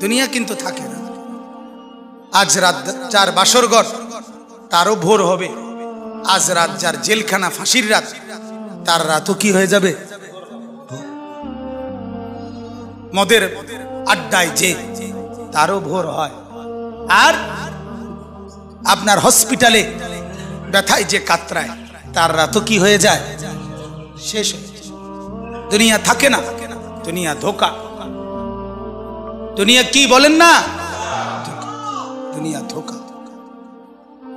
দুনিয়া কিন্তু থাকে না। আজ রাত যার বাসর ঘর তারও ভোর হবে, আজ রাত যার জেলখানা ফাঁসির রাত তার রাতও কি হয়ে যাবে? মদের আড্ডায় যে তারও ভোর হয়, আর আপনার হসপিটালে ব্যথায় যে কাতরায় তার রাতও কি হয়ে যায়? শেষ হয়ে যায়। দুনিয়া থাকে না, দুনিয়া ধোকা। দুনিয়া কি বলেন না? দুনিয়া ধোকা।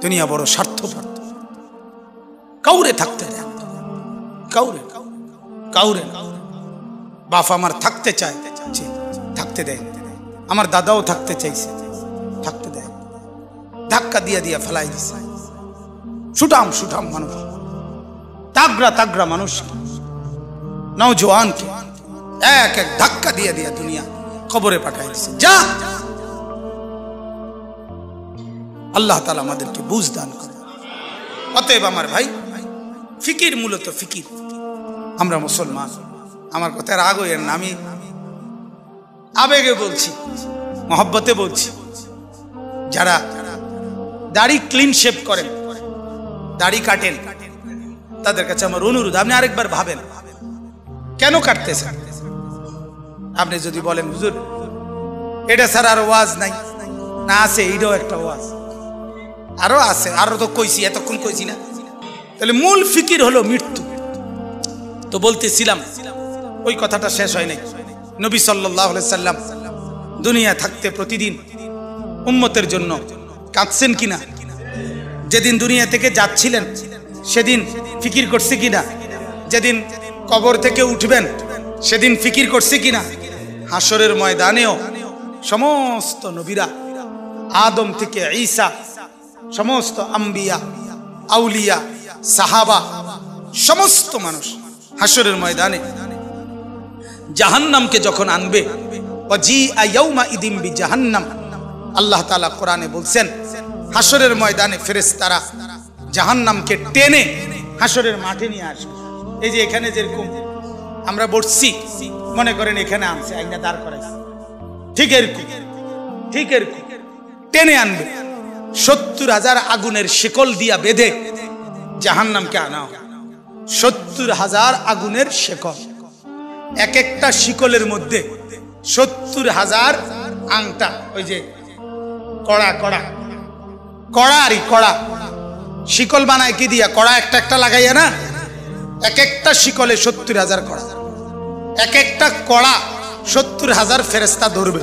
দুনিয়া বড় স্বার্থপর, কাউরে থাকতে দেয়, কাউরে কাউরে। বাপ আমার থাকতে চায়, থাকতে দেয়। আমার দাদাও থাকতে চাইছে, থাকতে দেয়। ধাক্কা দিয়া দিয়া ফেলাই দিছে। সুঠাম সুঠাম মানুষ, তাগড়া তাগড়া মানুষ, নওজোয়ানকে এক এক ধাক্কা দিয়া দিয়া দুনিয়া কবরে পাঠাই দিছে। যা, আল্লাহ তাআলা আমাদেরকে বুঝ দান করে। অতএব আমার ভাই, ফিকির মূলত ফিকির। আমরা মুসলমান, আমার কথা রাগ হইয়েন না, আমি আবেগে বলছি, মহব্বতে বলছি। যারা দাড়ি ক্লিন শেভ করেন, দাড়ি কাটেন, তাদের কাছে আমার অনুরোধ, আপনি আরেকবার ভাবেন কেন কাটতেছেন। আপনি যদি বলেন হুজুর এটা ছাড়া আর ওয়াজ নাই, না আছে, এইটাও একটা ওয়াজ, আরো আছে, আরো তো কইছি, এতক্ষণ কইছি না। তাহলে মূল ফিকির হলো মৃত্যু। তো বলতেছিলাম, ওই কথাটা শেষ হয় নাই। নবী সাল্লাল্লাহু আলাইহি সাল্লাম দুনিয়া থাকতে প্রতিদিন উম্মতের জন্য কাঁদছেন কিনা? যেদিন দুনিয়া থেকে যাচ্ছিলেন সেদিন ফিকির করছে কিনা? যেদিন কবর থেকে উঠবেন সেদিন ফিকির করছে কিনা? হাসরের ময়দানেও সমস্ত নবীরা, আদম থেকে ঈসা, সমস্ত আম্বিয়া, আউলিয়া, সাহাবা, সমস্ত মানুষ হাসরের ময়দানে জাহান্নামকে যখন আনবে, ওয়াজিআ ইয়াউমা ইদিম বিজাহান্নাম, আল্লাহ তাআলা কোরআনে বলছেন হাসরের ময়দানে ফেরেশতারা জাহান্নামকে টেনে হাসরের মাঠে নিয়ে আসবে। এই যে এখানে যেরকম আমরা বসছি, মনে করেন এখানে আনছে, আইনা দাঁড় করাইছে, ঠিক এরকম টেনে আনবে। ৭০,০০০ আগুনের শিকল দিয়া বেঁধে জাহান্নামকে আনা হবে। ৭০,০০০ আগুনের শিকল, এক একটা শিকলের মধ্যে ৭০,০০০ আংটা, ওই যে কড়া কড়া কড়ারি কড়া শিকল বানায় কি দিয়া? কড়া একটা একটা লাগাইয়া না, এক একটা শিকলে ৭০,০০০ কড়া, এক একটা কড়া ৭০,০০০ ফেরেশতা ধরবে।